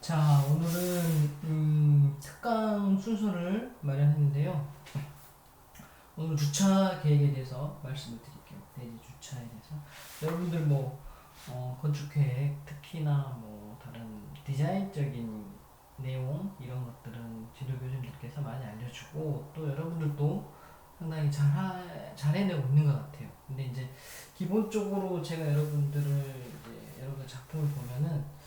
자, 오늘은 특강 순서를 마련했는데요. 오늘 주차 계획에 대해서 말씀을 드릴게요. 대지 주차에 대해서. 여러분들 건축 계획, 특히나 다른 디자인적인 내용 이런 것들은 지도 교수님들께서 많이 알려주고 또 여러분들도 상당히 잘 해내고 있는 것 같아요. 근데 이제 기본적으로 제가 여러분들을 이제 여러 작품을 보면은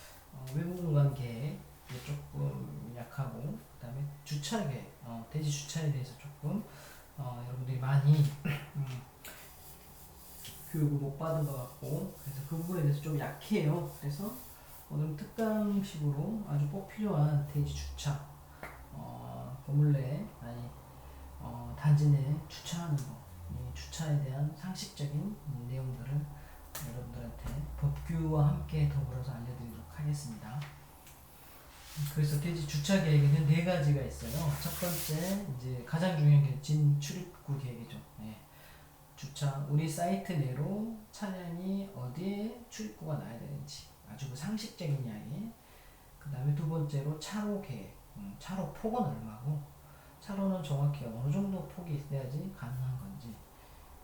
외부 공간 계획 조금 약하고 그다음에 주차 계획, 대지 주차에 대해서 조금 여러분들이 많이 교육을 못 받은 것 같고 그래서 그 부분에 대해서 좀 약해요. 그래서 오늘 특강식으로 아주 꼭 필요한 대지 주차, 건물 내 아니 단지 내 주차하는 거, 이 주차에 대한 상식적인 내용들을 여러분들한테 법규와 함께 더불어서 알려드리도록 하겠습니다. 그래서 대지 주차 계획에는 네 가지가 있어요. 첫 번째 이제 가장 중요한 게 진출입구 계획이죠. 네. 주차 우리 사이트 내로 차량이 어디에 출입구가 나야 되는지 아주 그 상식적인 이야기. 그 다음에 두 번째로 차로 계획. 차로 폭은 얼마고 차로는 정확히 어느 정도 폭이 있어야지 가능한 건지.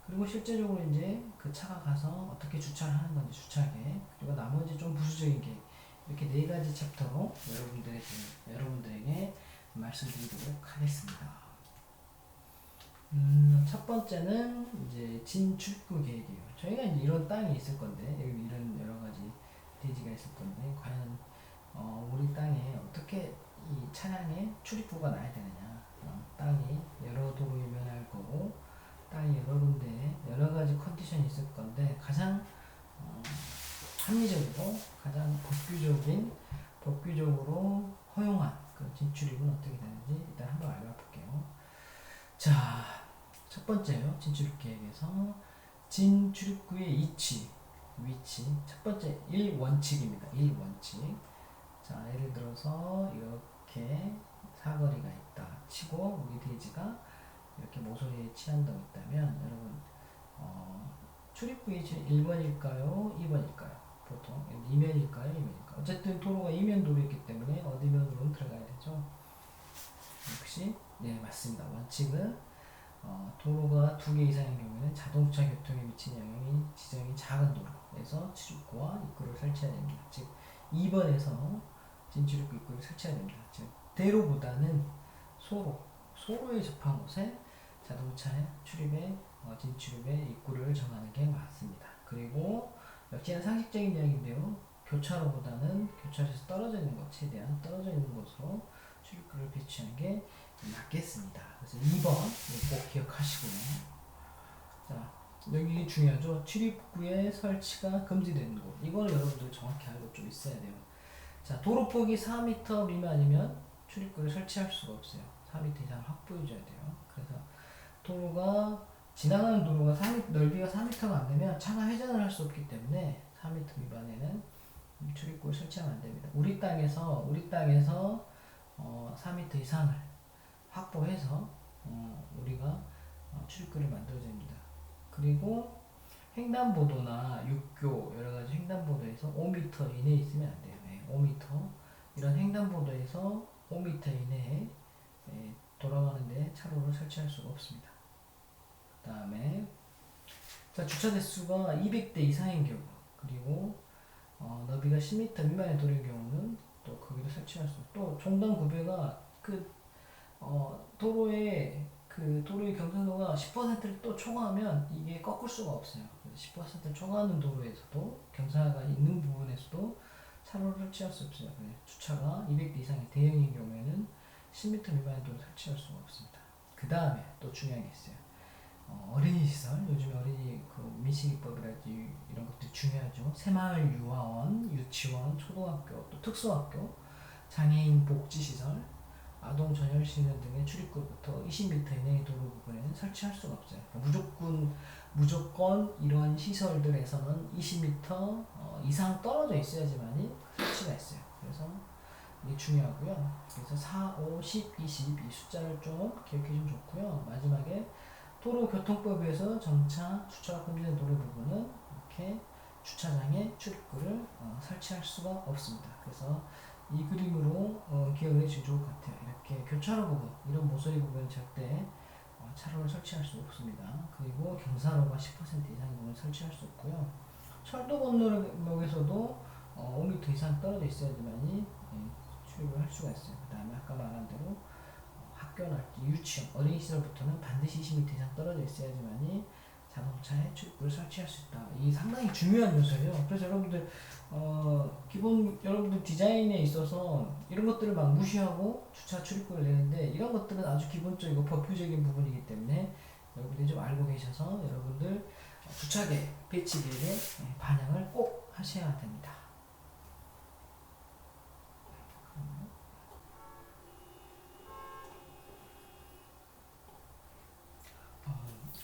그리고 실제적으로 이제 그 차가 가서 어떻게 주차를 하는 건지 주차 계획. 그리고 나머지 좀 부수적인 계획. 이렇게 네 가지 챕터로 여러분들에게 말씀드리도록 하겠습니다. 첫 번째는 이제 진출구 계획이에요. 저희가 이제 이런 땅이 있을 건데, 여기 이런 여러 가지 대지가 있을 건데, 과연 우리 땅에 어떻게 이 차량의 출입구가 나야 되느냐. 땅이 여러 도로에 면할 거고, 땅이 여러 군데 여러 가지 컨디션이 있을 건데, 가장 합리적이고 가장 법규적으로 허용한 그 진출입은 어떻게 되는지 일단 한번 알아볼게요. 자, 첫 번째요. 진출입 계획에서 진출입구의 위치. 첫 번째 1원칙입니다. 1원칙. 자, 예를 들어서 이렇게 사거리가 있다 치고 우리 대지가 이렇게 모서리에 치안동이 있다면 여러분 출입구 위치는 1번일까요? 2번일까요? 보통 2면일까요? 2면일까요? 어쨌든 도로가 2면 도로이기 때문에 어디면으로는 들어가야 되죠. 역시 네 맞습니다. 원칙은 도로가 2개 이상인 경우에는 자동차 교통에 미치는 영향이 지정이 작은 도로에서 출입구와 입구를 설치해야 됩니다. 즉 2번에서 진출입구 입구를 설치해야 됩니다. 즉 대로보다는 소로에 접한 곳에 자동차의 출입에 진출입의 입구를 정하는 게 맞습니다. 그리고 역시나 상식적인 이야기인데요. 교차로보다는 교차로에서 떨어져 있는 곳, 최대한 떨어져 있는 곳으로 출입구를 배치하는 게 맞겠습니다. 그래서 2번 꼭 기억하시고요. 자, 여기 중요하죠. 출입구에 설치가 금지되는 곳. 이걸 여러분들 정확히 알고 좀 있어야 돼요. 자, 도로폭이 4m 미만이면 출입구를 설치할 수가 없어요. 4m 이상 확보해줘야 돼요. 그래서 지나가는 도로가 4m, 넓이가 4m가 안 되면 차가 회전을 할 수 없기 때문에 4m 미만에는 출입구를 설치하면 안 됩니다. 우리 땅에서 4m 이상을 확보해서 우리가 출입구를 만들어야 됩니다. 그리고 횡단보도나 육교 여러 가지 횡단보도에서 5m 이내에 있으면 안 돼요. 네, 5m 이런 횡단보도에서 5m 이내에 돌아가는데 차로를 설치할 수가 없습니다. 그 다음에 주차 대수가 200대 이상인 경우 그리고 너비가 10m 미만의 도로인 경우는 또 거기도 설치할 수. 또 종단 구배가 도로의 경사도가 10%를 또 초과하면 이게 꺾을 수가 없어요. 그래서 10%를 초과하는 도로에서도 경사가 있는 부분에서도 차로를 설치할 수 없어요. 주차가 200대 이상의 대형인 경우에는 10m 미만의 도로 설치할 수가 없습니다. 그 다음에 또 중요한 게 있어요. 어린이 시설, 요즘에 어린이 민식이법이랄지 이런 것들이 중요하죠. 새마을 유아원, 유치원, 초등학교, 또 특수학교, 장애인 복지시설, 아동 전열시설 등의 출입구부터 20m 이내의 도로 부분에는 설치할 수가 없어요. 무조건 이러한 시설들에서는 20m 이상 떨어져 있어야지만이 설치가 있어요. 그래서 이게 중요하고요. 그래서 4, 5, 10, 20 이 숫자를 좀 기억해주면 좋고요. 마지막에 도로교통법에서 정차 주차가 금지된 도로 부분은 이렇게 주차장에 출입구를 설치할 수가 없습니다. 그래서 이 그림으로 기억을 해주시면 좋을 것 같아요. 이렇게 교차로 부분, 이런 모서리 부분은 절대 차로를 설치할 수 없습니다. 그리고 경사로가 10% 이상의 부분을 설치할 수 없고요. 철도 건너목에서도 5m 이상 떨어져 있어야지만이 출입을 할 수가 있어요. 그 다음에 아까 말한 대로 학교랄지 유치원, 어린이 시설부터는 반드시 20m 이상 떨어져 있어야지만이 자동차에 출입구를 설치할 수 있다. 이 상당히 중요한 요소예요. 그래서 여러분들 기본 여러분들 디자인에 있어서 이런 것들을 막 무시하고 주차 출입구를 내는데 이런 것들은 아주 기본적이고 법규적인 부분이기 때문에 여러분들이 좀 알고 계셔서 여러분들 주차계 배치계획에 반영을 꼭 하셔야 됩니다.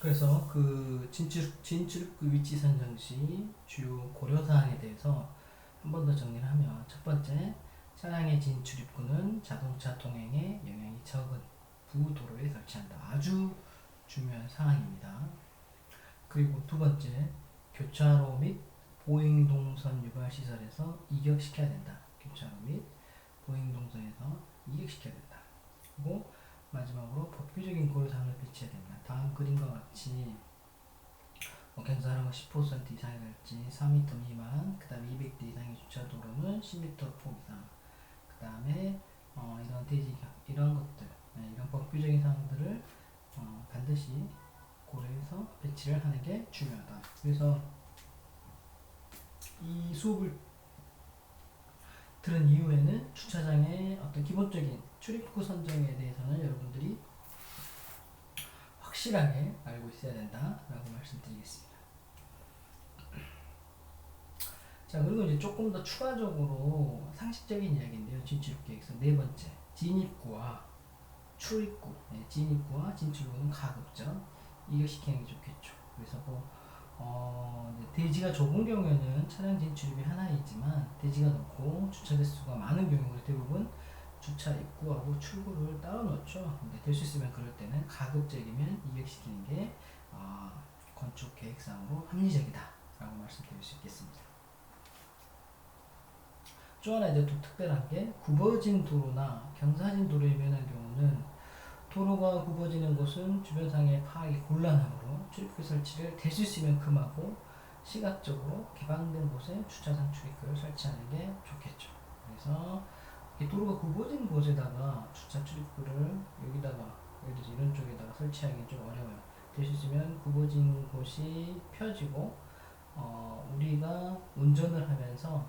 그래서 그 진출입구 위치 선정 시 주요 고려사항에 대해서 한 번 더 정리를 하면, 첫 번째, 차량의 진출입구는 자동차 동행에 영향이 적은 부도로에 설치한다. 아주 중요한 사항입니다. 그리고 두 번째, 교차로 및 보행동선 유발 시설에서 이격시켜야 된다. 교차로 및 보행동선에서 이격시켜야 된다. 그리고 마지막으로 법규적인 고려사항을 배치해야 된다. 다음 그림과 같이 경사로가 10% 이상이랄지 4m 미만, 그 다음에 200대 이상의 주차도로는 10m 폭 이상, 그 다음에 이런 대지경, 이런 것들, 이런 법규적인 사항들을 반드시 고려해서 배치를 하는 게 중요하다. 그래서 이 수업을 들은 이후에는 주차장의 어떤 기본적인 출입구 선정에 대해서는 여러분들이 확실하게 알고 있어야 된다라고 말씀드리겠습니다. 자, 그리고 이제 조금 더 추가적으로 상식적인 이야기인데요. 진출입구에서 네 번째, 진입구와 출입구, 진입구와 진출구는 가급적 이격시키는 게 좋겠죠. 그래서 대지가 좁은 경우에는 차량 진출입이 하나이지만 대지가 넓고 주차 대수가 많은 경우는 대부분 주차 입구하고 출구를 따로 놓죠. 근데 될 수 있으면 그럴 때는 가급적이면 이격시키는 게 건축 계획상으로 합리적이다라고 말씀드릴 수 있겠습니다. 또 하나 이제 또 특별한 게, 굽어진 도로나 경사진 도로에 면한 경우는 도로가 굽어지는 곳은 주변상의 파악이 곤란하므로 출입구 설치를 될 수 있으면 금하고 시각적으로 개방된 곳에 주차장 출입구를 설치하는 게 좋겠죠. 그래서 도로가 굽어진 곳에다가 주차 출입구를 여기다가, 예를 들어서 이런 쪽에다가 설치하기 좀 어려워요. 될 수 있으면 굽어진 곳이 펴지고 우리가 운전을 하면서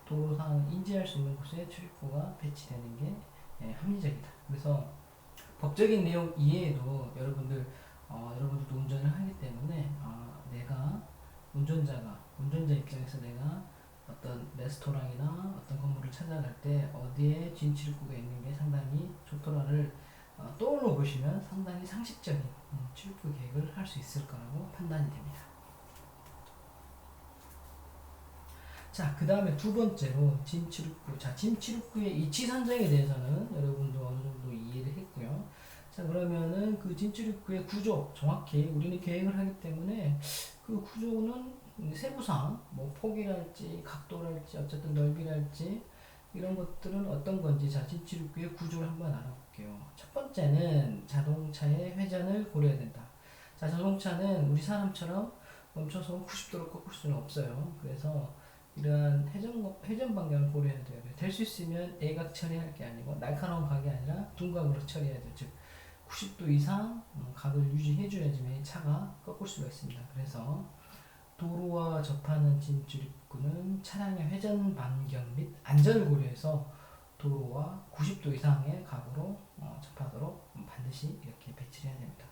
도로상을 인지할 수 있는 곳에 출입구가 배치되는 게 합리적이다. 그래서 법적인 내용 이외에도 여러분들도 운전을 하기 때문에 내가 운전자 입장에서 내가 어떤 레스토랑이나 어떤 건물을 찾아갈 때 어디에 진출입구가 있는 게 상당히 좋더라를 떠올려 보시면 상당히 상식적인 출입구 계획을 할 수 있을 거라고 판단이 됩니다. 자, 그 다음에 두 번째로 진출입구. 자, 진출입구의 위치 선정에 대해서는 여러분도 어느 정도 이해를 했고요. 자, 그러면은 그 진출입구의 구조, 정확히 우리는 계획을 하기 때문에 그 구조는 세부상, 뭐 폭이랄지, 각도랄지, 어쨌든 넓이랄지, 이런 것들은 어떤 건지, 자, 진출입구의 구조를 한번 알아볼게요. 첫 번째는 자동차의 회전을 고려해야 된다. 자, 자동차는 우리 사람처럼 멈춰서 90도로 꺾을 수는 없어요. 그래서 이러한 회전 방향을 고려해야 돼요. 될 수 있으면 애각 처리할 게 아니고 날카로운 각이 아니라 둔각으로 처리해야 돼요. 즉 90도 이상 각을 유지해줘야지만 차가 꺾을 수가 있습니다. 그래서 도로와 접하는 진출입구는 차량의 회전 반경 및 안전을 고려해서 도로와 90도 이상의 각으로 접하도록 반드시 이렇게 배치를 해야 됩니다.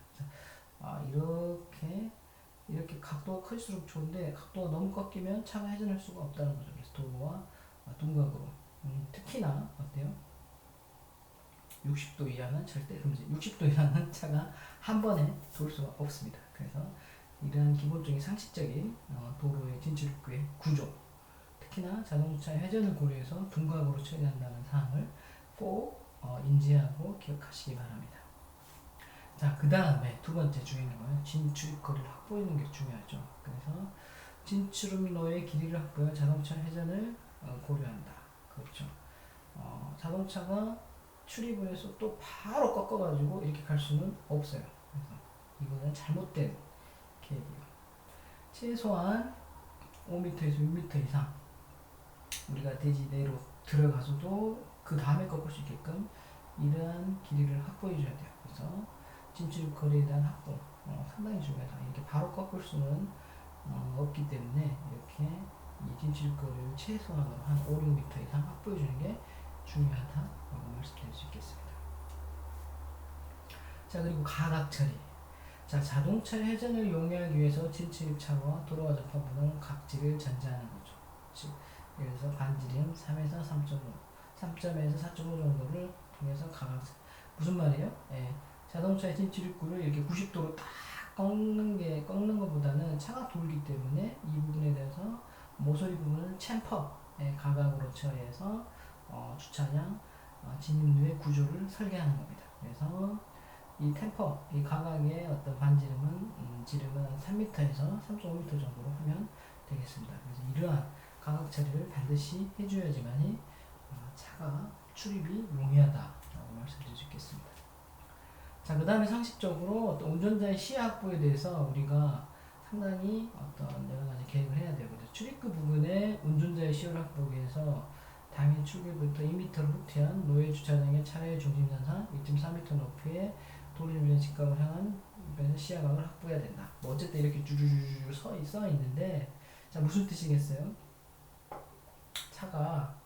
이렇게 각도가 클수록 좋은데 각도가 너무 꺾이면 차가 회전할 수가 없다는 거죠. 그래서 도로와 둔각으로 특히나 어때요? 60도 이하는 절대 금지. 60도 이하는 차가 한 번에 돌 수가 없습니다. 그래서 이러한 기본적인 상식적인 도로의 진출입구의 구조, 특히나 자동차의 회전을 고려해서 둔각으로 처리한다는 사항을 꼭 인지하고 기억하시기 바랍니다. 자, 그 다음에 두 번째 중요한 거는 진출입거리를 확보하는 게 중요하죠. 그래서 진출입로의 길이를 확보해 자동차 회전을 고려한다. 그렇죠. 자동차가 출입을 해서 또 바로 꺾어가지고 이렇게 갈 수는 없어요. 그래서 이거는 잘못된 계획이에요. 최소한 5m에서 6m 이상 우리가 대지 내로 들어가서도 그 다음에 꺾을 수 있게끔 이러한 길이를 확보해 줘야 돼요. 그래서 진출입 거리에 대한 확보 상당히 중요하다. 이렇게 바로 꺾을 수는 없기 때문에 이렇게 이 진출입 거리를 최소한으로 한 5, 6m 이상 확보해 주는 게 중요하다라고 말씀드릴 수 있겠습니다. 자, 그리고 가각 처리. 자, 자동차 회전을 용이하기 위해서 진출입 차로와 도로와 접합부는 각지를 전제하는 거죠. 즉, 예를 들어서 반지름 3에서 3.5, 3점에서 4.5 정도를 통해서 가각. 무슨 말이에요? 예, 자동차의 진출입구를 이렇게 90도로 딱 꺾는 것보다는 차가 돌기 때문에 이 부분에 대해서 모서리 부분을 챔퍼 가각으로 처리해서 주차장 진입로의 구조를 설계하는 겁니다. 그래서 이 템퍼, 이 가각의 어떤 반지름은 지름은 3m에서 3.5m 정도로 하면 되겠습니다. 그래서 이러한 가각 처리를 반드시 해줘야지만이 차가 출입이 용이하다라고 말씀드릴 수 있겠습니다. 자, 그 다음에 상식적으로 어떤 운전자의 시야 확보에 대해서 우리가 상당히 어떤 여러 가지 계획을 해야 돼요. 그래서 출입구 부분에 운전자의 시야를 확보하기 위해서 당일 출구부터 2m를 후퇴한 노예 주차장의 차량의 중심선상 1.4m 높이의 도로주변 직각을 향한 시야각을 확보해야 된다. 뭐 어쨌든 이렇게 쭈쭈쭈쭈 써 있는데, 자, 무슨 뜻이겠어요?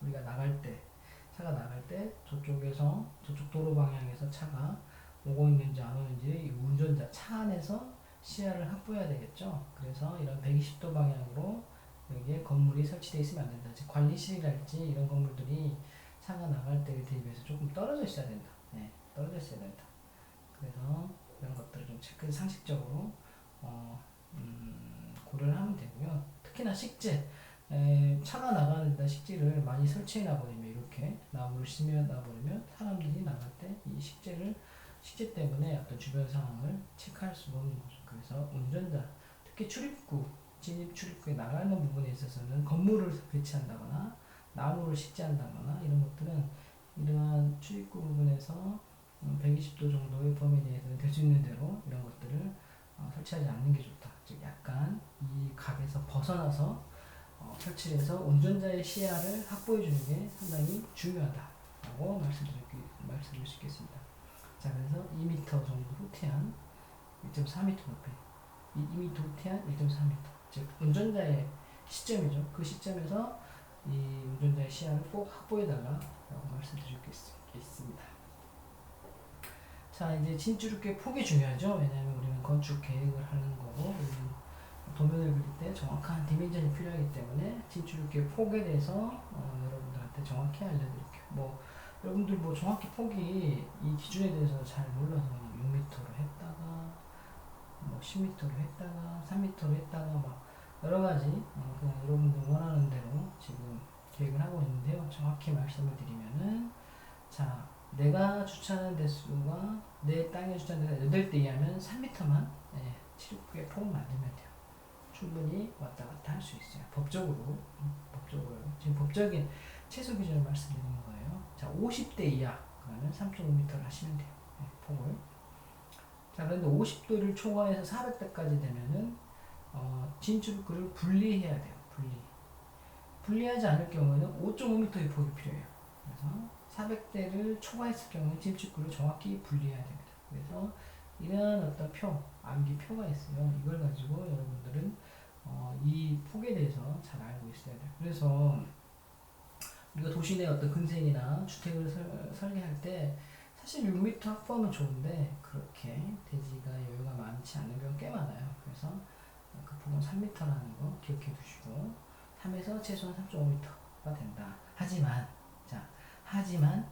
우리가 나갈 때 저쪽에서 저쪽 도로 방향에서 차가 오고 있는지 안 오는지 운전자 차 안에서 시야를 확보해야 되겠죠. 그래서 이런 120도 방향으로 여기에 건물이 설치되어 있으면 안 된다. 즉 관리실이랄지 이런 건물들이 차가 나갈 때에 대비해서 조금 떨어져 있어야 된다. 네, 떨어져 있어야 된다. 그래서 이런 것들을 좀 체크 상식적으로 고려를 하면 되고요. 특히나 식재, 차가 나가는 데 식재를 많이 설치해 놔버리면 이렇게 나무를 심어 놔버리면 사람들이 나갈 때 이 식재 때문에 어떤 주변 상황을 체크할 수가 없는 거죠. 그래서 운전자, 특히 진입 출입구에 나가는 부분에 있어서는 건물을 배치한다거나 나무를 식재한다거나 이런 것들은 이러한 출입구 부분에서 120도 정도의 범위 내에서는 될 수 있는 대로 이런 것들을 설치하지 않는 게 좋다. 즉 약간 이 각에서 벗어나서 설치해서 운전자의 시야를 확보해 주는 게 상당히 중요하다라고 말씀드릴 수 있겠습니다. 자, 그래서 2m 정도 후퇴한 1.4m 높이 2m 후퇴한 1.4m 즉 운전자의 시점이죠. 그 시점에서 이 운전자의 시야를 꼭 확보해 달라라고 말씀드릴 수 있겠습니다. 자, 이제 진출입구의 폭이 중요하죠. 왜냐하면 우리는 건축 계획을 하는 거고 도면을 그릴 때 정확한 디멘전이 필요하기 때문에 진출입구의 폭에 대해서 여러분들한테 정확히 알려드릴게요. 여러분들 정확히 폭이 이 기준에 대해서 잘 몰라서 6m로 했다가 10m로 했다가 3m로 했다가 막 여러 가지 그냥 여러분들 원하는 대로 지금 계획을 하고 있는데요. 정확히 말씀을 드리면은 자, 내가 주차하는 대수가 내 땅에 주차하는 데가 8대 이하면 3m만 출입구의 폭을 만들면 돼요. 충분히 왔다 갔다 할 수 있어요. 법적으로 지금 법적인 최소 기준을 말씀드리는 거예요. 자, 50대 이하 그러면 3.5m를 하시면 돼요. 폭을. 자, 그런데 50도를 초과해서 400대까지 되면은 진출구를 분리해야 돼요. 분리하지 않을 경우에는 5.5m의 폭이 필요해요. 그래서 400대를 초과했을 경우에 진출구를 정확히 분리해야 됩니다. 그래서 이런 어떤 암기표가 있어요. 이걸 가지고 여러분들은 이 폭에 대해서 잘 알고 있어야 돼요. 그래서 우리가 도시 내 어떤 근생이나 주택을 설계할 때 사실 6m 확보하면 좋은데 그렇게 대지가 여유가 많지 않은 경우가 꽤 많아요. 그래서 그 폭은 3m라는 거 기억해 두시고 3에서 최소한 3.5m가 된다. 하지만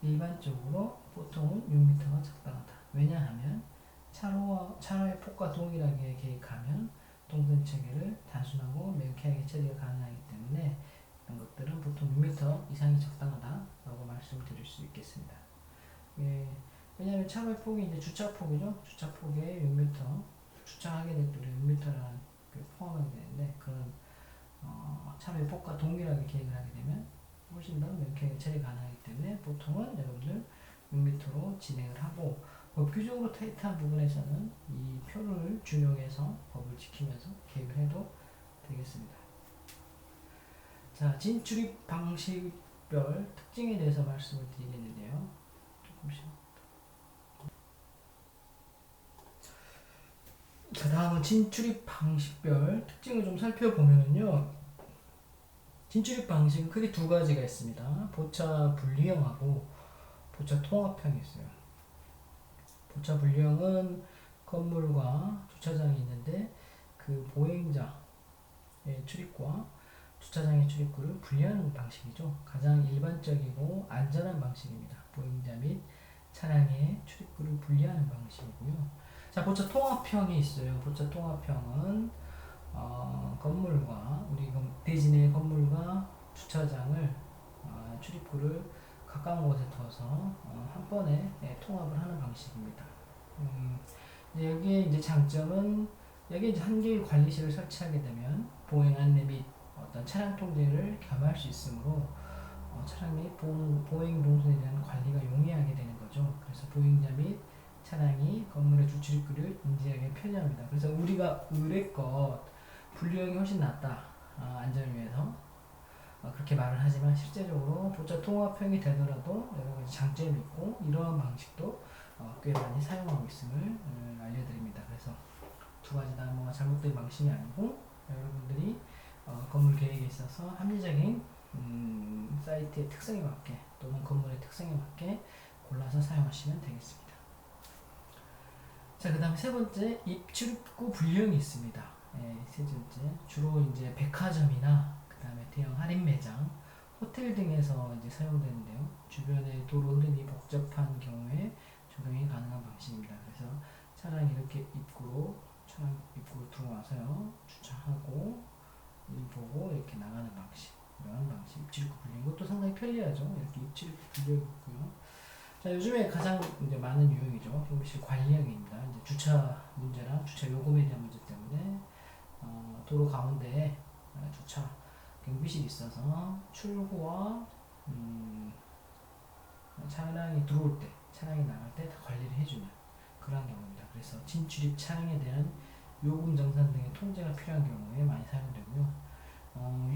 일반적으로 보통은 6m가 적당하다. 왜냐하면 차로의 폭과 동일하게 계획하면 동선 체계를 단순하고 명쾌하게 처리가 가능하기 때문에 이런 것들은 보통 6m 이상이 적당하다라고 말씀을 드릴 수 있겠습니다. 왜냐하면 차로의 폭이 이제 주차폭이죠. 주차폭에 6m 주차하게 될 때 6m라는 포함하게 되는데 그런 차로의 폭과 동일하게 계획을 하게 되면 훨씬 더 명쾌하게 처리 가능하기 때문에 보통은 여러분들 6m로 진행을 하고, 법규적으로 타이트한 부분에서는 이 표를 준용해서 법을 지키면서 계획을 해도 되겠습니다. 자, 진출입 방식별 특징에 대해서 말씀을 드리겠는데요. 조금씩. 자, 다음은 진출입 방식별 특징을 좀 살펴보면요. 진출입 방식은 크게 두 가지가 있습니다. 보차 분리형하고 보차 통합형이 있어요. 보차 분리형은 건물과 주차장이 있는데 그 보행자의 출입과 주차장의 출입구를 분리하는 방식이죠. 가장 일반적이고 안전한 방식입니다. 보행자 및 차량의 출입구를 분리하는 방식이고요. 자, 보차 통합형이 있어요. 보차 통합형은 건물과 우리 대진의 건물과 주차장을 출입구를 가까운 곳에 둬서 한 번에 통합을 하는 방식입니다. 여기에 이제 장점은, 여기 이제 한 개의 관리실을 설치하게 되면 보행 안내 및 어떤 차량 통제를 겸할 수 있으므로 차량 및 보행 동선에 대한 관리가 용이하게 되는 거죠. 그래서 보행자 및 차량이 건물의 주출입구를 인지하기 편리합니다. 그래서 우리가 의뢰껏 분류형이 훨씬 낫다, 안전을 위해서 그렇게 말을 하지만 실제적으로 보차 통합형이 되더라도 여러 가지 장점이 있고 이러한 방식도 꽤 많이 사용하고 있음을 알려드립니다. 그래서 두 가지 다 뭐 잘못된 방식이 아니고 여러분들이 건물 계획에 있어서 합리적인 사이트의 특성에 맞게 또는 건물의 특성에 맞게 골라서 사용하시면 되겠습니다. 자, 그 다음에 세 번째, 입출입구 분류형이 있습니다. 세 번째, 주로 이제 백화점이나 그 다음에 대형 할인 매장, 호텔 등에서 이제 사용되는데요. 주변의 도로 흐름이 복잡한 경우에 적용이 가능한 방식입니다. 그래서 차량이 이렇게 차량 입구로 들어와서요, 주차하고 일 보고 이렇게 나가는 방식, 이런 방식, 입출입구 분류. 이것도 상당히 편리하죠. 이렇게 입출입구 분류가 있고요. 자, 요즘에 가장 이제 많은 유형이죠. 경비실 관리형입니다. 이제 주차 문제랑 주차 요금에 대한 문제 때문에 도로 가운데에 주차 경비실이 있어서 출구와 차량이 들어올 때, 차량이 나갈 때 다 관리를 해주는 그러한 경우입니다. 그래서 진출입 차량에 대한 요금 정산 등의 통제가 필요한 경우에 많이 사용되고요.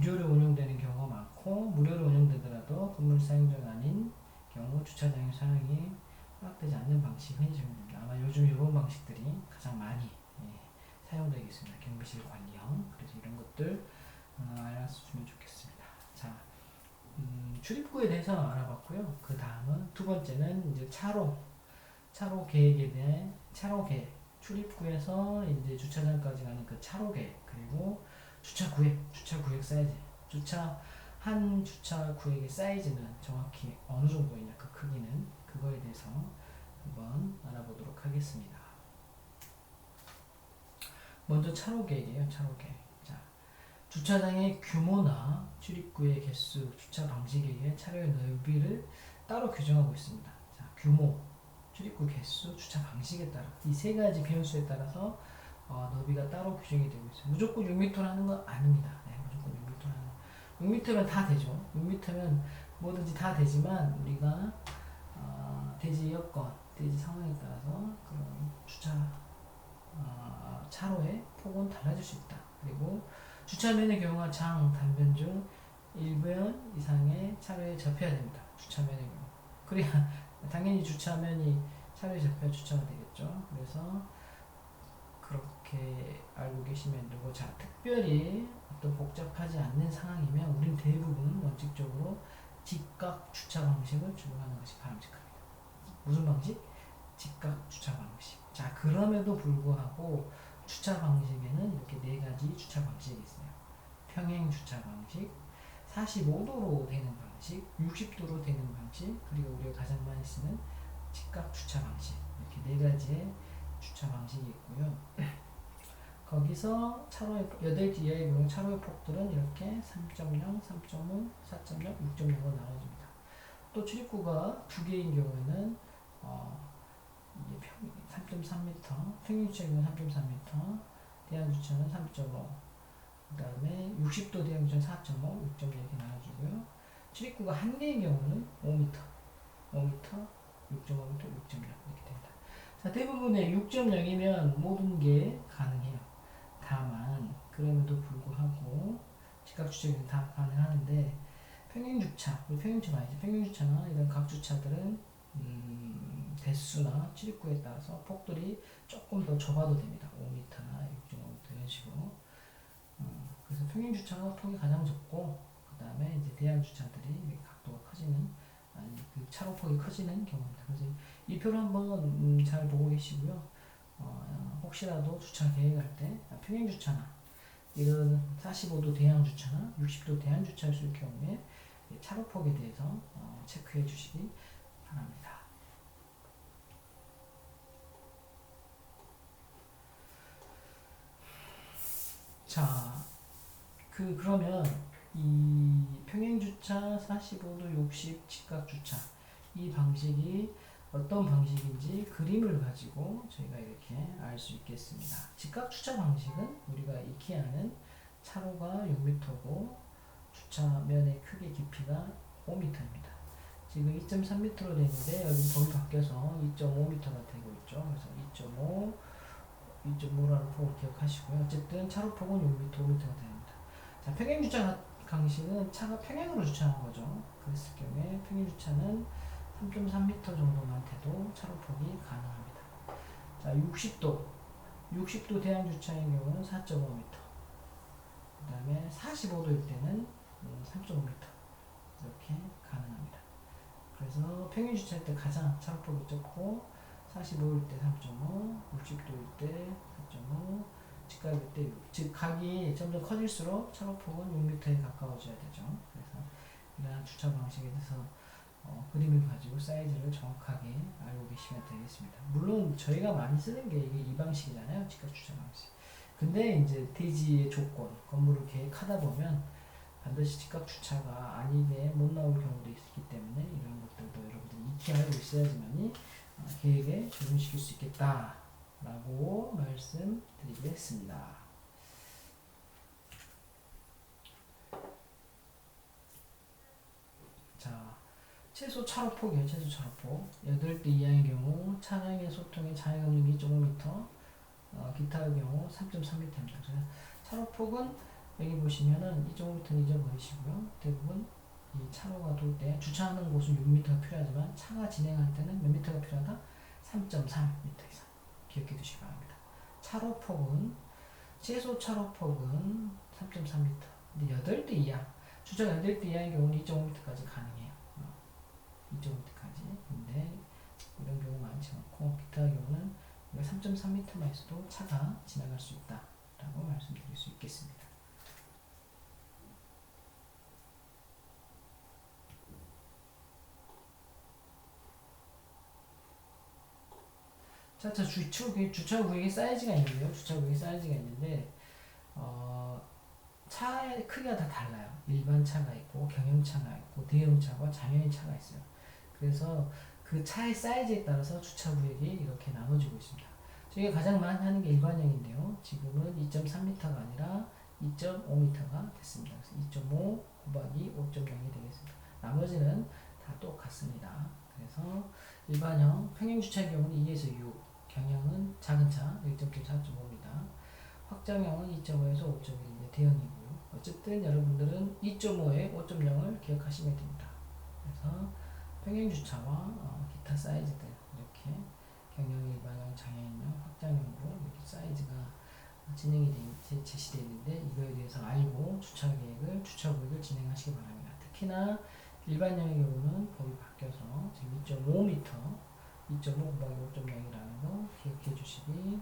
유료로 운영되는 경우가 많고, 무료로 운영되더라도 건물 사용자가 아닌 경우 주차장의 사용이 허락되지 않는 방식이 흔히 적용됩니다. 아마 요즘 이런 방식들이 가장 많이 사용되겠습니다. 경비실 관리형. 그래서 이런 것들 알아주시면 좋겠습니다. 자, 출입구에 대해서 알아봤고요. 그 다음은 두 번째는 이제 차로 계획에 대해 차로 계획. 출입구에서 이제 주차장까지 가는 그 차로 계획, 그리고 주차 구역 사이즈, 한 주차 구역의 사이즈는 정확히 어느 정도이냐, 그 크기는, 그거에 대해서 한번 알아보도록 하겠습니다. 먼저 차로 계획이에요. 차로 계획. 자, 주차장의 규모나 출입구의 개수, 주차 방식에 의해 차로의 넓이를 따로 규정하고 있습니다. 자, 규모, 출입구 개수, 주차 방식에 따라 이 세 가지 변수에 따라서 너비가 따로 규정이 되고 있어요. 무조건 6m라는 건 아닙니다. 무조건 6m면 다 되죠. 6m면 뭐든지 다 되지만 우리가 대지 여건, 대지 상황에 따라서 그런 주차 차로의 폭은 달라질 수 있다. 그리고 주차면의 경우가 장, 단변 중 1변 이상의 차로에 접해야 됩니다. 주차면의 경우. 그래야 당연히 주차면이 차로에 접해야 주차가 되겠죠. 그래서 그렇게 알고 계시면 되고, 자, 특별히 어떤 복잡하지 않는 상황이면 우린 대부분 원칙적으로 직각 주차 방식을 적용하는 것이 바람직합니다. 무슨 방식? 직각 주차 방식. 자, 그럼에도 불구하고 주차 방식에는 이렇게 네 가지 주차 방식이 있어요. 평행 주차 방식, 45도로 되는 방식, 60도로 되는 방식, 그리고 우리가 가장 많이 쓰는 직각 주차 방식, 이렇게 네 가지의 주차 방식이 있고요. 거기서 차로의 8개 이하의 경우 차로의 폭들은 이렇게 3.0, 3.5, 4.0, 6.0으로 나눠집니다. 또 출입구가 두 개인 경우에는 3.3m, 평행 주차는 3.3m, 대한 주차는 3.5, 그 다음에 60도 대한 주차는 4.5, 6.0 이렇게 나눠주고요. 출입구가 한 개인 경우는 5m, 5m, 6.5m, 6.0 이렇게 됩니다. 자, 대부분의 6.0이면 모든 게 가능해요. 다만 그럼에도 불구하고 직각주차는 다 가능하는데 평행주차, 우리 평행주차 아니지, 평행주차나 이런 각주차들은 대수나 출입구에 따라서 폭들이 조금 더 좁아도 됩니다. 5m나 6.5m 이런 식으로. 그래서 평행주차가 폭이 가장 적고, 그 다음에 이제 대형주차들이 각도가 커지는, 아니 그 차로폭이 커지는 경우입니다. 그래서 이 표를 한번 잘 보고 계시고요. 혹시라도 주차 계획할 때 평행주차나 이런 45도 대형주차나 60도 대형주차를 쓸 경우에 차로폭에 대해서 체크해 주시기 바랍니다. 자, 그러면 이 평행주차 45도 60 직각주차 이 방식이 어떤 방식인지 그림을 가지고 저희가 이렇게 알 수 있겠습니다. 직각주차 방식은 우리가 익히 아는 차로가 6m고 주차면의 크기 깊이가 5m입니다. 지금 2.3m로 되는데 여기 범위 바뀌어서 2.5m가 되고 있죠. 그래서 2.5라는 폭을 기억하시고요. 어쨌든 차로 폭은 6m, 5m가 됩니다. 자, 평행주차 방식은 차가 평행으로 주차하는 거죠. 그랬을 경우에 평행주차는 3.3m 정도만 돼도 차로 폭이 가능합니다. 자, 60도 대항주차인 경우는 4.5m. 그 다음에 45도일 때는 3.5m. 이렇게 가능합니다. 그래서 평행주차할 때 가장 차로폭이 적고 45일 때 3.5, 60도일 때 4.5, 직각일 때 6. 즉 각이 점점 커질수록 차로폭은 6m에 가까워져야 되죠. 그래서 이러한 주차 방식에 대해서 그림을 가지고 사이즈를 정확하게 알고 계시면 되겠습니다. 물론 저희가 많이 쓰는 게 이게 이 방식이잖아요. 직각 주차 방식. 근데 이제 대지의 조건, 건물을 계획하다 보면 반드시 직각 주차가 아니게 못 나올 경우도 있기 때문에 이런 것들도 여러분들이 익히 알고 있어야지만이 계획에 적용시킬 수 있겠다라고 말씀드리겠습니다. 자, 최소 차로폭이에요. 최소 차로폭. 8대 이하의 경우 차량의 소통에 장애가 없는 2.5m, 기타의 경우 3.3m입니다. 그래서 차로폭은 여기 보시면은 2.5m는 잊어버리시고요. 대부분 이 차로가 돌 때 주차하는 곳은 6m가 필요하지만 차가 진행할 때는 몇 m가 필요하다? 3.3m 이상. 기억해 두시기 바랍니다. 차로폭은 최소 차로폭은 3.3m. 근데 8대 이하, 주차가 8대 이하의 경우는 2.5m까지 가능해요. 2.5m까지. 근데 이런 경우 많지 않고 기타의 경우는 3.3m만 있어도 차가 지나갈 수 있다라고 말씀드릴 수 있겠습니다. 자, 주차 구역의 사이즈가 있는데요. 주차 구역의 사이즈가 있는데 차의 크기가 다 달라요. 일반 차가 있고 경영차가 있고 대형차와 장애인 차가 있어요. 그래서 그 차의 사이즈에 따라서 주차 구역이 이렇게 나눠지고 있습니다. 저희가 가장 많이 하는 게 일반형인데요. 지금은 2.3m가 아니라 2.5m가 됐습니다. 그래서 2.5 곱하기 5.0이 되겠습니다. 나머지는 다 똑같습니다. 그래서 일반형 평행주차의 경우는 2에서 6, 경영은 작은 차 1.4.5입니다. 확장형은 2.5에서 5.1인데 대형이고요. 어쨌든 여러분들은 2.5에 5.0을 기억하시면 됩니다. 그래서 평행주차와 기타 사이즈들 이렇게 경영, 일반형, 장애인형, 확장형으로 이렇게 사이즈가 제시되어 있는데 이거에 대해서 알고 주차 구역을 진행하시기 바랍니다. 특히나 일반형의 경우는 법이 바뀌어서 지금 2.5m, 2.5 곱하기 5.0이라는 거 기억해 주시기